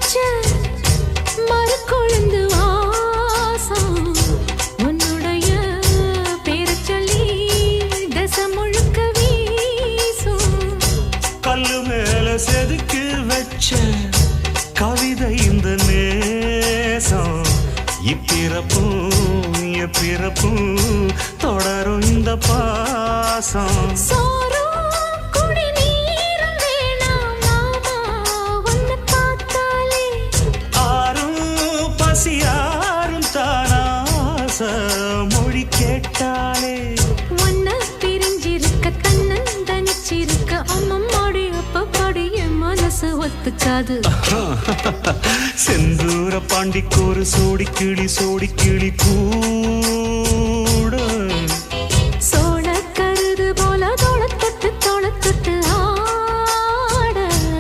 வச்ச மறு கொழுந்து வாசம் உன்னுடைய பேரை சொல்லி தசை முழுக்க வீசும். கல்லு மேல செதுக்கி வச்ச கவிதை இந்த நேசம் இப்பிறப்பும் எப்பிறப்பும் தொடரும் இந்த பாசம். யாரும் தானாச மொழி கேட்டாலே ஒன்ன பிரிஞ்சிருக்க தன்னன் தனிச்சிருக்க அம்மம்மாடி அப்ப படிய மனசு ஒத்துக்காது. செந்தூர பாண்டிக்கு ஒரு சோடி கிளி கூ